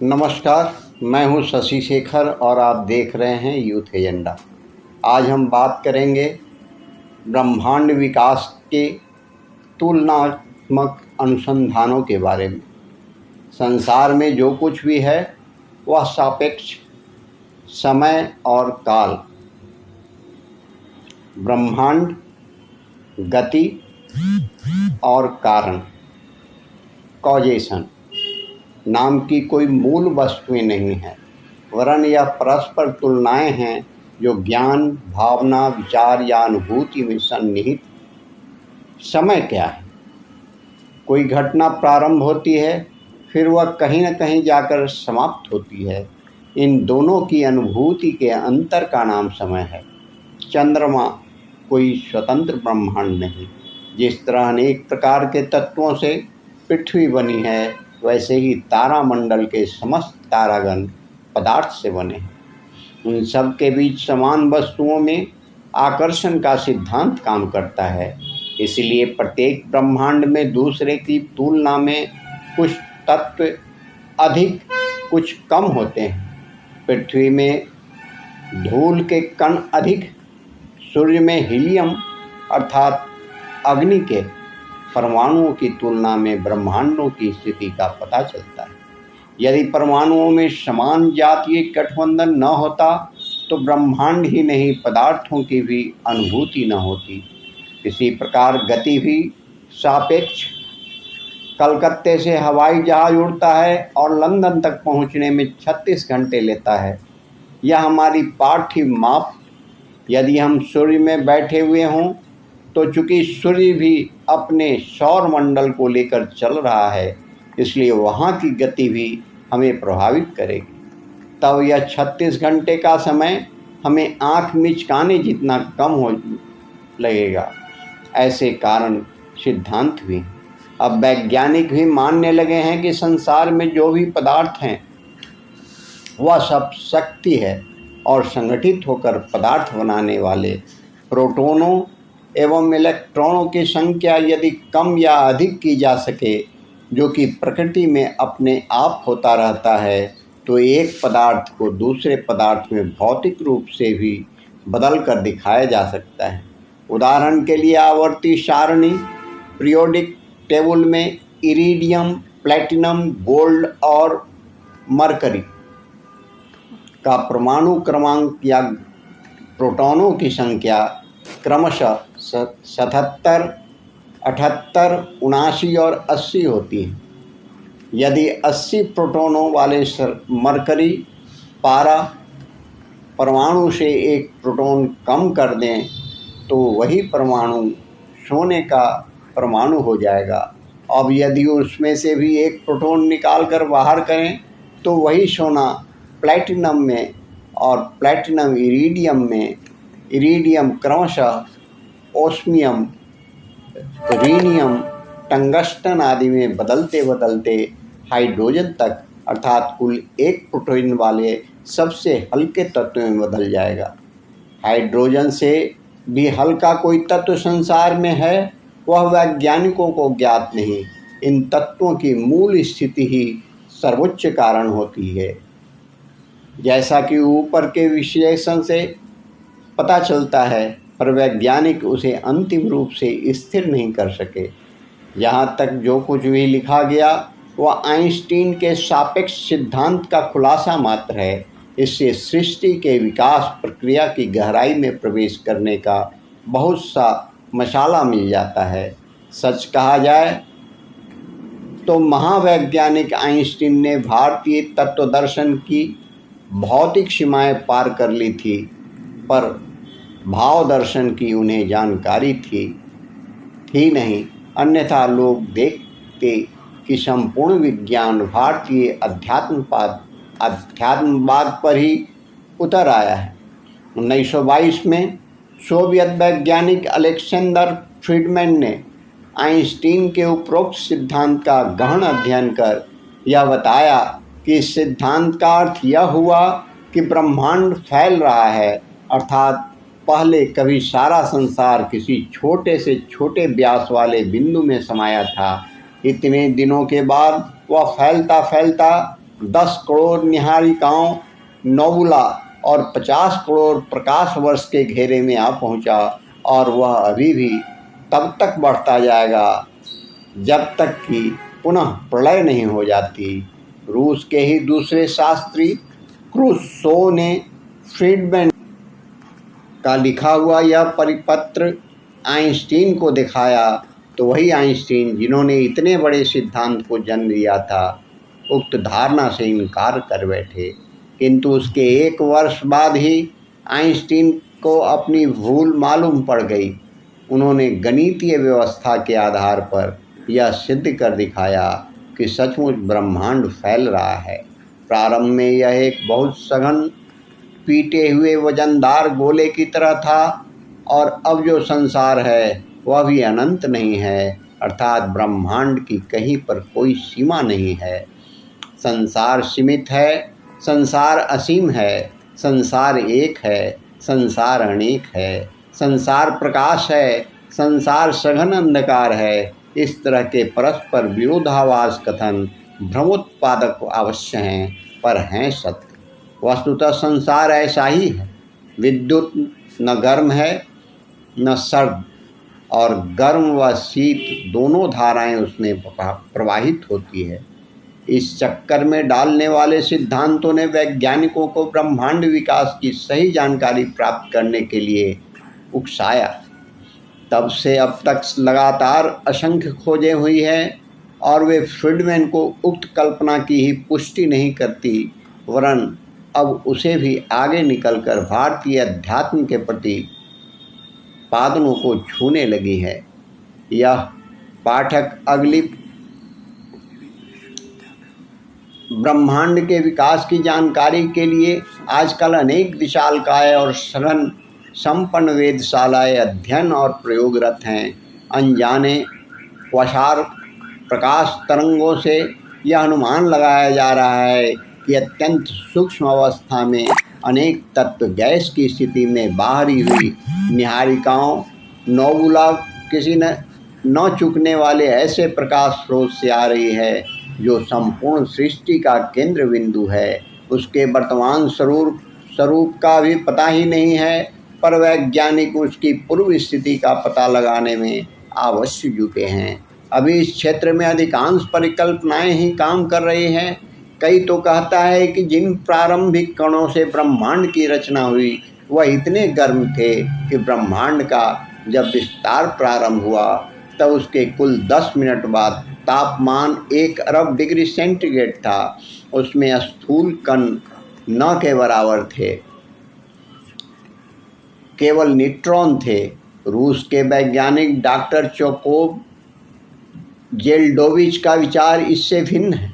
नमस्कार, मैं हूं शशि शेखर और आप देख रहे हैं यूथ एजेंडा। आज हम बात करेंगे ब्रह्मांड विकास के तुलनात्मक अनुसंधानों के बारे में। संसार में जो कुछ भी है वह सापेक्ष समय और काल, ब्रह्मांड, गति और कारण, कॉजेशन नाम की कोई मूल वस्तुएं नहीं है, वरन यह परस्पर तुलनाएं हैं जो ज्ञान, भावना, विचार या अनुभूति में सन्निहित। समय क्या है? कोई घटना प्रारंभ होती है, फिर वह कहीं न कहीं जाकर समाप्त होती है। इन दोनों की अनुभूति के अंतर का नाम समय है। चंद्रमा कोई स्वतंत्र ब्रह्मांड नहीं। जिस तरह अनेक प्रकार के तत्वों से पृथ्वी बनी है, वैसे ही तारामंडल के समस्त तारागण पदार्थ से बने हैं। उन सब के बीच समान वस्तुओं में आकर्षण का सिद्धांत काम करता है। इसलिए प्रत्येक ब्रह्मांड में दूसरे की तुलना में कुछ तत्व अधिक, कुछ कम होते हैं। पृथ्वी में धूल के कण अधिक, सूर्य में हीलियम अर्थात अग्नि के परमाणुओं की तुलना में ब्रह्मांडों की स्थिति का पता चलता है। यदि परमाणुओं में समान जातीय गठबंधन न होता तो ब्रह्मांड ही नहीं, पदार्थों की भी अनुभूति न होती। इसी प्रकार गति भी सापेक्ष। कलकत्ते से हवाई जहाज उड़ता है और लंदन तक पहुंचने में 36 घंटे लेता है। यह हमारी पार्थिव माप। यदि हम सूर्य में बैठे हुए हों तो चूंकि सूर्य भी अपने सौर मंडल को लेकर चल रहा है, इसलिए वहाँ की गति भी हमें प्रभावित करेगी। तब यह 36 घंटे का समय हमें आँख मिचकाने जितना कम हो लगेगा। ऐसे कारण सिद्धांत भी। अब वैज्ञानिक भी मानने लगे हैं कि संसार में जो भी पदार्थ हैं वह सब शक्ति है और संगठित होकर पदार्थ बनाने वाले प्रोटोनों एवं इलेक्ट्रॉनों की संख्या यदि कम या अधिक की जा सके, जो कि प्रकृति में अपने आप होता रहता है, तो एक पदार्थ को दूसरे पदार्थ में भौतिक रूप से भी बदल कर दिखाया जा सकता है। उदाहरण के लिए आवर्ती सारणी पीरियोडिक टेबल में इरिडियम, प्लैटिनम, गोल्ड और मरकरी का परमाणु क्रमांक या प्रोटॉनों की संख्या क्रमशः 77, 78, 79 और 80 होती है। यदि 80 प्रोटॉनों वाले मरकरी पारा परमाणु से एक प्रोटॉन कम कर दें तो वही परमाणु सोने का परमाणु हो जाएगा। अब यदि उसमें से भी एक प्रोटॉन निकाल कर बाहर करें तो वही सोना प्लैटिनम में और प्लैटिनम इरिडियम में, इरिडियम क्रमशः ओस्मियम, रीनियम, टंगस्टन आदि में बदलते बदलते हाइड्रोजन तक अर्थात कुल एक प्रोटॉन वाले सबसे हल्के तत्व में बदल जाएगा। हाइड्रोजन से भी हल्का कोई तत्व संसार में है, वह वैज्ञानिकों को ज्ञात नहीं। इन तत्वों की मूल स्थिति ही सर्वोच्च कारण होती है। जैसा कि ऊपर के विश्लेषण से पता चलता है, पर वैज्ञानिक उसे अंतिम रूप से स्थिर नहीं कर सके। यहाँ तक जो कुछ भी लिखा गया वह आइंस्टीन के सापेक्ष सिद्धांत का खुलासा मात्र है। इससे सृष्टि के विकास प्रक्रिया की गहराई में प्रवेश करने का बहुत सा मसाला मिल जाता है। सच कहा जाए तो महावैज्ञानिक आइंस्टीन ने भारतीय तत्व दर्शन की भौतिक सीमाएं पार कर ली थी, पर भाव दर्शन की उन्हें जानकारी थी नहीं। अन्यथा लोग देखते कि संपूर्ण विज्ञान भारतीय अध्यात्मवाद पर ही उतर आया है। 1922 में सोवियत वैज्ञानिक अलेक्जेंडर फ्रीडमैन ने आइंस्टीन के उपरोक्त सिद्धांत का गहन अध्ययन कर यह बताया कि इस सिद्धांत का अर्थ यह हुआ कि ब्रह्मांड फैल रहा है, अर्थात पहले कभी सारा संसार किसी छोटे से छोटे व्यास वाले बिंदु में समाया था। इतने दिनों के बाद वह फैलता फैलता 10 करोड़ निहारिकाओं नोबुला और 50 करोड़ प्रकाश वर्ष के घेरे में आ पहुंचा, और वह अभी भी तब तक बढ़ता जाएगा जब तक कि पुनः प्रलय नहीं हो जाती। रूस के ही दूसरे शास्त्री क्रूसो ने फ्रीडमैन का लिखा हुआ यह परिपत्र आइंस्टीन को दिखाया, तो वही आइंस्टीन जिन्होंने इतने बड़े सिद्धांत को जन्म दिया था, उक्त धारणा से इनकार कर बैठे। किंतु उसके 1 वर्ष बाद ही आइंस्टीन को अपनी भूल मालूम पड़ गई। उन्होंने गणितीय व्यवस्था के आधार पर यह सिद्ध कर दिखाया कि सचमुच ब्रह्मांड फैल रहा है। प्रारंभ में यह एक बहुत सघन पीटे हुए वजनदार गोले की तरह था, और अब जो संसार है वह भी अनंत नहीं है, अर्थात ब्रह्मांड की कहीं पर कोई सीमा नहीं है। संसार सीमित है, संसार असीम है, संसार एक है, संसार अनेक है, संसार प्रकाश है, संसार सघन अंधकार है। इस तरह के परस्पर विरोधाभास कथन भ्रमोत्पादक अवश्य हैं, पर हैं सत्य। वस्तुतः संसार ऐसा ही है। विद्युत न गर्म है न सर्द, और गर्म व शीत दोनों धाराएं उसमें प्रवाहित होती है। इस चक्कर में डालने वाले सिद्धांतों ने वैज्ञानिकों को ब्रह्मांड विकास की सही जानकारी प्राप्त करने के लिए उकसाया। तब से अब तक लगातार असंख्य खोजें हुई हैं, और वे फ्रीडमैन को उक्त कल्पना की ही पुष्टि नहीं करती, वरन अब उसे भी आगे निकलकर भारतीय अध्यात्म के प्रति पादनों को छूने लगी है। यह पाठक अगली ब्रह्मांड के विकास की जानकारी के लिए आजकल अनेक विशालकाय और सघन संपन्न वेधशालाएँ अध्ययन और प्रयोगरत हैं। अनजाने वशार प्रकाश तरंगों से यह अनुमान लगाया जा रहा है कि अत्यंत सूक्ष्म अवस्था में अनेक तत्व गैस की स्थिति में बाहरी हुई निहारिकाओं नोबुला किसी न चुकने वाले ऐसे प्रकाश स्रोत से आ रही है जो संपूर्ण सृष्टि का केंद्र बिंदु है। उसके वर्तमान स्वरूप का भी पता ही नहीं है, पर वैज्ञानिक उसकी पूर्व स्थिति का पता लगाने में अवश्य जुटे हैं। अभी इस क्षेत्र में अधिकांश परिकल्पनाएं ही काम कर रही हैं। कई तो कहता है कि जिन प्रारंभिक कणों से ब्रह्मांड की रचना हुई वह इतने गर्म थे कि ब्रह्मांड का जब विस्तार प्रारंभ हुआ तब उसके कुल 10 मिनट बाद तापमान 1 अरब डिग्री सेंटीग्रेड था। उसमें स्थूल कण न के बराबर थे, केवल न्यूट्रॉन थे। रूस के वैज्ञानिक डॉक्टर चोकोव जेल्डोविच का विचार इससे भिन्न है।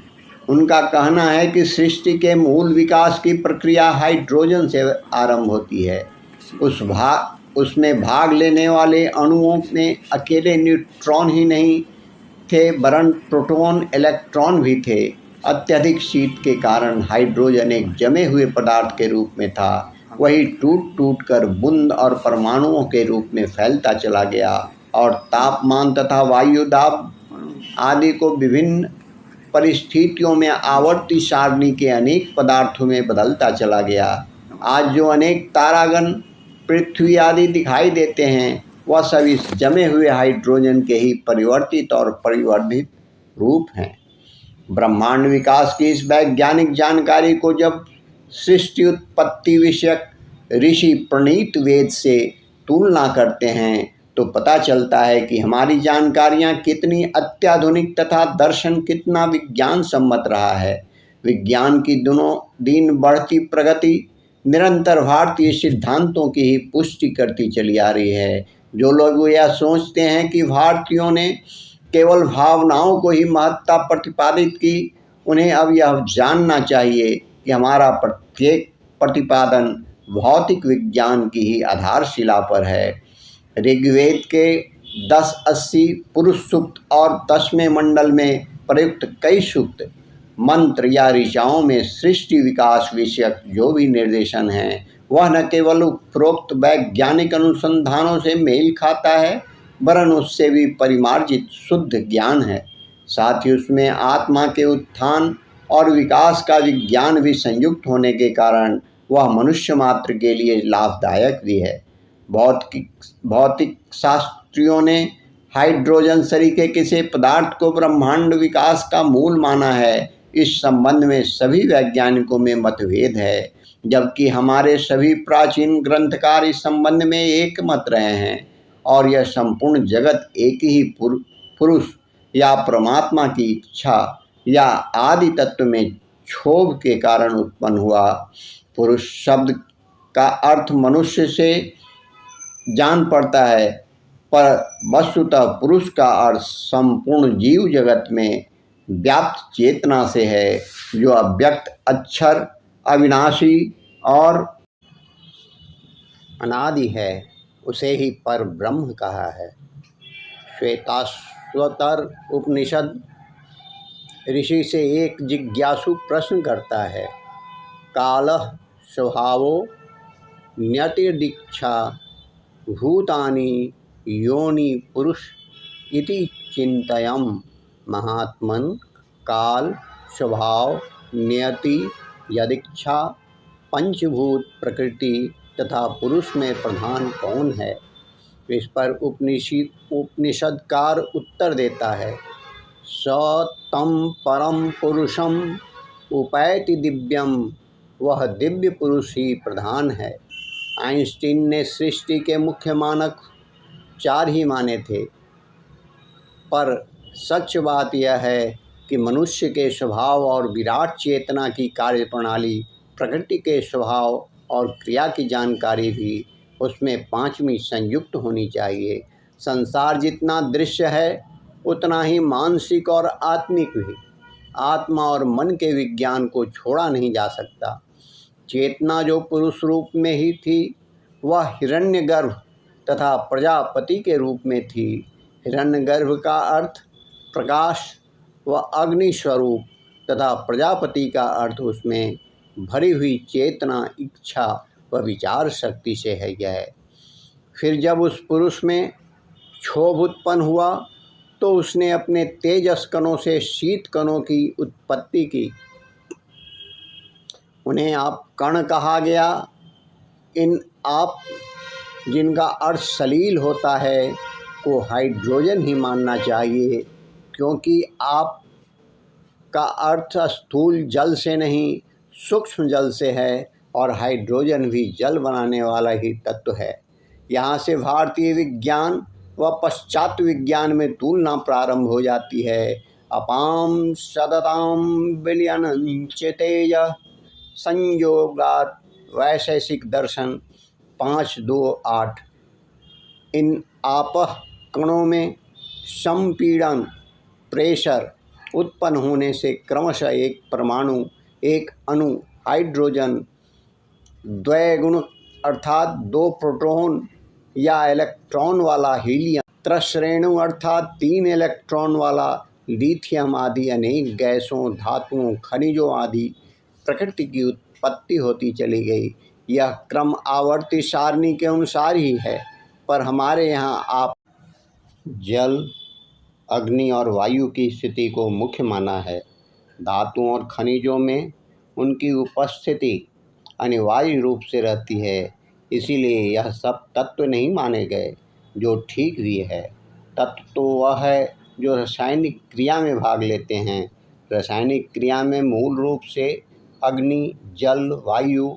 उनका कहना है कि सृष्टि के मूल विकास की प्रक्रिया हाइड्रोजन से आरंभ होती है। उसमें भाग लेने वाले अणुओं में अकेले न्यूट्रॉन ही नहीं थे, वरन प्रोटॉन इलेक्ट्रॉन भी थे। अत्यधिक शीत के कारण हाइड्रोजन एक जमे हुए पदार्थ के रूप में था, वही टूट कर बूंद और परमाणुओं के रूप में फैलता चला गया और तापमान तथा वायु दाब आदि को विभिन्न परिस्थितियों में आवर्ती सारणी के अनेक पदार्थों में बदलता चला गया। आज जो अनेक तारागण पृथ्वी आदि दिखाई देते हैं वह सब इस जमे हुए हाइड्रोजन के ही परिवर्तित और परिवर्धित रूप हैं। ब्रह्मांड विकास की इस वैज्ञानिक जानकारी को जब सृष्टि उत्पत्ति विषयक ऋषि प्रणीत वेद से तुलना करते हैं तो पता चलता है कि हमारी जानकारियाँ कितनी अत्याधुनिक तथा दर्शन कितना विज्ञान सम्मत रहा है। विज्ञान की दिनों दिन बढ़ती प्रगति निरंतर भारतीय सिद्धांतों की ही पुष्टि करती चली आ रही है। जो लोग यह सोचते हैं कि भारतीयों ने केवल भावनाओं को ही महत्ता प्रतिपादित की, उन्हें अब यह जानना चाहिए कि हमारा प्रत्येक प्रतिपादन भौतिक विज्ञान की ही आधारशिला पर है। ऋग्वेद के 10-80 पुरुष सूक्त और 10वें मंडल में प्रयुक्त कई सूक्त मंत्र या ऋचाओं में सृष्टि विकास विषयक जो भी निर्देशन है वह न केवल उपरोक्त वैज्ञानिक अनुसंधानों से मेल खाता है, वरन उससे भी परिमार्जित शुद्ध ज्ञान है। साथ ही उसमें आत्मा के उत्थान और विकास का विज्ञान भी संयुक्त होने के कारण वह मनुष्य मात्र के लिए लाभदायक भी है। भौतिक शास्त्रियों ने हाइड्रोजन सरीखे किसी पदार्थ को ब्रह्मांड विकास का मूल माना है। इस संबंध में सभी वैज्ञानिकों में मतभेद है, जबकि हमारे सभी प्राचीन ग्रंथकार इस संबंध में एक मत रहे हैं और यह संपूर्ण जगत एक ही पुरुष या परमात्मा की इच्छा या आदि तत्व में क्षोभ के कारण उत्पन्न हुआ। पुरुष शब्द का अर्थ मनुष्य से जान पड़ता है, पर वस्तुतः पुरुष का अर्थ संपूर्ण जीव जगत में व्याप्त चेतना से है, जो अव्यक्त, अक्षर, अविनाशी और अनादि है। उसे ही पर ब्रह्म कहा है। श्वेताश्वतर उपनिषद ऋषि से एक जिज्ञासु प्रश्न करता है, कालः स्वभावो न्यतिर्दीक्षा भूतानि योनि पुरुष इति चिंतयम्। महात्मन, काल, स्वभाव, नियति, यदीक्षा, पंचभूत, प्रकृति तथा पुरुष में प्रधान कौन है? इस पर उपनिषदकार उत्तर देता है, स तं परम पुरुषम उपैति दिव्यम। वह दिव्य पुरुष ही प्रधान है। आइंस्टीन ने सृष्टि के मुख्य मानक 4 ही माने थे, पर सच बात यह है कि मनुष्य के स्वभाव और विराट चेतना की कार्यप्रणाली, प्रकृति के स्वभाव और क्रिया की जानकारी भी उसमें 5वीं संयुक्त होनी चाहिए। संसार जितना दृश्य है उतना ही मानसिक और आत्मिक भी। आत्मा और मन के विज्ञान को छोड़ा नहीं जा सकता। चेतना जो पुरुष रूप में ही थी, वह हिरण्यगर्भ तथा प्रजापति के रूप में थी। हिरण्यगर्भ का अर्थ प्रकाश व अग्नि स्वरूप तथा प्रजापति का अर्थ उसमें भरी हुई चेतना, इच्छा व विचार शक्ति से है। यह फिर जब उस पुरुष में क्षोभ उत्पन्न हुआ तो उसने अपने तेजस कणों से शीत कणों की उत्पत्ति की। उन्हें आप कण कहा गया। इन आप जिनका अर्थ सलील होता है को हाइड्रोजन ही मानना चाहिए, क्योंकि आप का अर्थ स्थूल जल से नहीं सूक्ष्म जल से है और हाइड्रोजन भी जल बनाने वाला ही तत्व है। यहाँ से भारतीय विज्ञान व पश्चात विज्ञान में तुलना प्रारंभ हो जाती है। अपाम सदताम विलयन चेतेय संयोगात वैशेषिक दर्शन 5.2.8। इन आपह कणों में संपीड़न, प्रेशर उत्पन्न होने से क्रमशः एक परमाणु, एक अणु हाइड्रोजन, द्वैगुण अर्थात 2 प्रोटॉन या इलेक्ट्रॉन वाला हीलियम, त्रिश्रेणु अर्थात 3 इलेक्ट्रॉन वाला लिथियम आदि अनेक गैसों, धातुओं, खनिजों आदि प्रकृति की उत्पत्ति होती चली गई। यह क्रम आवर्ती सारणी के अनुसार ही है, पर हमारे यहाँ आप जल, अग्नि और वायु की स्थिति को मुख्य माना है। धातुओं और खनिजों में उनकी उपस्थिति अनिवार्य रूप से रहती है, इसीलिए यह सब तत्व नहीं माने गए, जो ठीक भी है। तत्व तो वह है जो रासायनिक क्रिया में भाग लेते हैं। रासायनिक क्रिया में मूल रूप से अग्नि, जल, वायु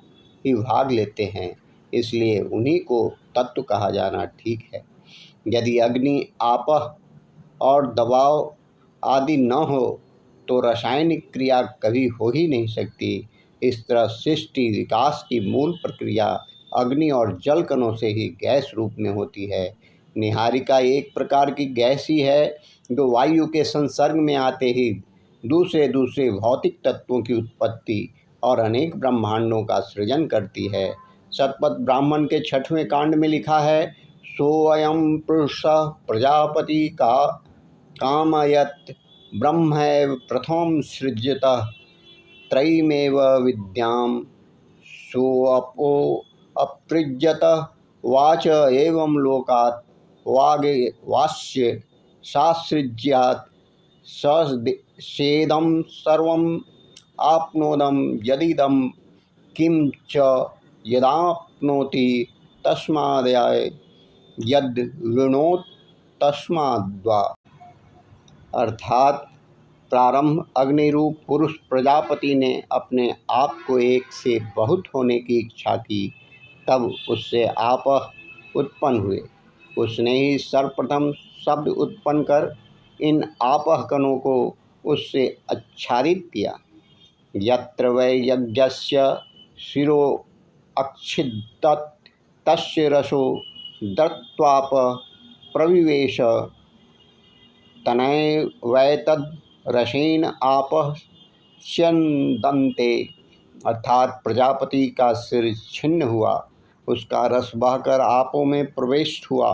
ही भाग लेते हैं, इसलिए उन्हीं को तत्व कहा जाना ठीक है। यदि अग्नि, आपह और दबाव आदि न हो तो रासायनिक क्रिया कभी हो ही नहीं सकती। इस तरह सृष्टि विकास की मूल प्रक्रिया अग्नि और जल कणों से ही गैस रूप में होती है। निहारिका एक प्रकार की गैस ही है जो वायु के संसर्ग में आते ही दूसरे भौतिक तत्वों की उत्पत्ति और अनेक ब्रह्मांडों का सृजन करती है। शतपथ ब्राह्मण के 6वें कांड में लिखा है, सोऽयं पुरुषः प्रजापति का कामयत् ब्रह्मैव प्रथमं सृजत त्रयीमेव विद्यां सोऽपो अपृज्यत वाच एवं लोकात् वास्य सासृज्यात् सेदं सर्वं आपनोदम यदिदम किम च यदाप्नोति तस्मादय यद विणोत तस्माद्वा। अर्थात प्रारंभ अग्निरूप पुरुष प्रजापति ने अपने आप को एक से बहुत होने की इच्छा की, तब उससे आपह उत्पन्न हुए। उसने ही सर्वप्रथम शब्द उत्पन्न कर इन आपह कणों को उससे आच्छादित किया। यत्र वै यज्ञस्य शिरो अच्छिद्दत् तस्य रसो दत्त्वाप प्रविवेश तनैवैतद् रसेन आपः स्यन्दन्ते। अर्थात प्रजापति का सिर छिन्न हुआ, उसका रस बहकर आपों में प्रवेश हुआ।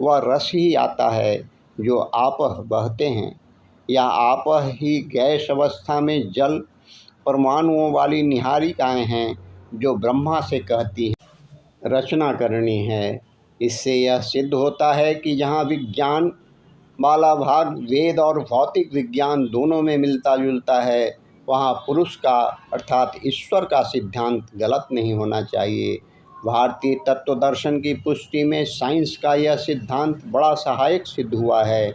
वह रस ही आता है जो आपह बहते हैं। यह आपह ही गैस अवस्था में जल परमाणुओं वाली निहारिकाएँ हैं जो ब्रह्मा से कहती हैं रचना करनी है। इससे यह सिद्ध होता है कि जहाँ विज्ञान वाला भाग वेद और भौतिक विज्ञान दोनों में मिलता जुलता है, वहाँ पुरुष का अर्थात ईश्वर का सिद्धांत गलत नहीं होना चाहिए। भारतीय तत्व दर्शन की पुष्टि में साइंस का यह सिद्धांत बड़ा सहायक सिद्ध हुआ है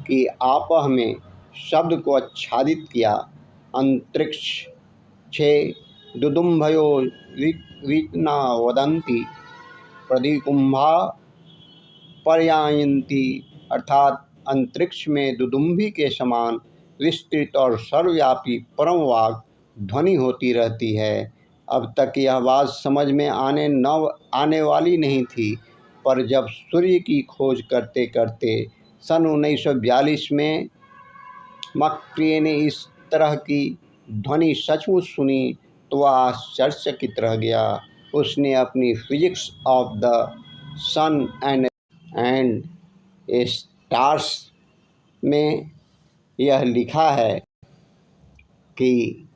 कि आपह में शब्द को आच्छादित किया। अंतरिक्ष छे दुदुम्भयो विना वदंती प्रदिकुंभा पर्यायंती। अर्थात अंतरिक्ष में दुदुम्भी के समान विस्तृत और सर्वव्यापी परम वाक ध्वनि होती रहती है। अब तक यह बात समझ में आने वाली नहीं थी, पर जब सूर्य की खोज करते करते सन 1942 में मक्रिये ने इस तरह की ध्वनि सचमुच सुनी तो वह आश्चर्यचकित रह गया। उसने अपनी physics of the sun and stars में यह लिखा है कि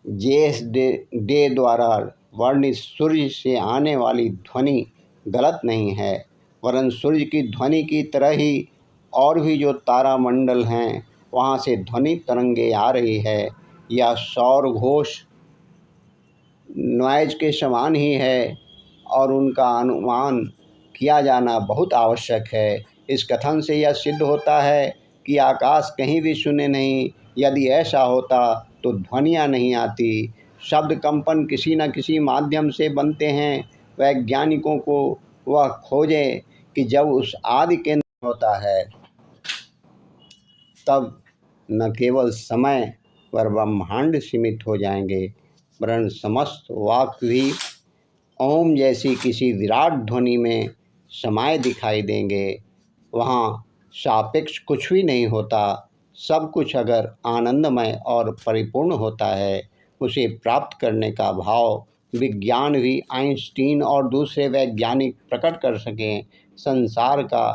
जेएस डे द्वारा वर्णित सूर्य से आने वाली ध्वनि गलत नहीं है, वरन सूर्य की ध्वनि की तरह ही और भी जो तारामंडल हैं वहाँ से ध्वनि तरंगे आ रही है। यह सौर घोष नॉइज के समान ही है और उनका अनुमान किया जाना बहुत आवश्यक है। इस कथन से यह सिद्ध होता है कि आकाश कहीं भी शून्य नहीं। यदि ऐसा होता तो ध्वनियाँ नहीं आती। शब्द कंपन किसी न किसी माध्यम से बनते हैं। वैज्ञानिकों को वह खोजे कि जब उस आदि केंद्र होता है तब न केवल समय पर ब्रह्मांड सीमित हो जाएंगे, वरन समस्त वाक भी ओम जैसी किसी विराट ध्वनि में समाये दिखाई देंगे। वहाँ सापेक्ष कुछ भी नहीं होता। सब कुछ अगर आनंदमय और परिपूर्ण होता है, उसे प्राप्त करने का भाव विज्ञान भी आइंस्टीन और दूसरे वैज्ञानिक प्रकट कर सकें। संसार का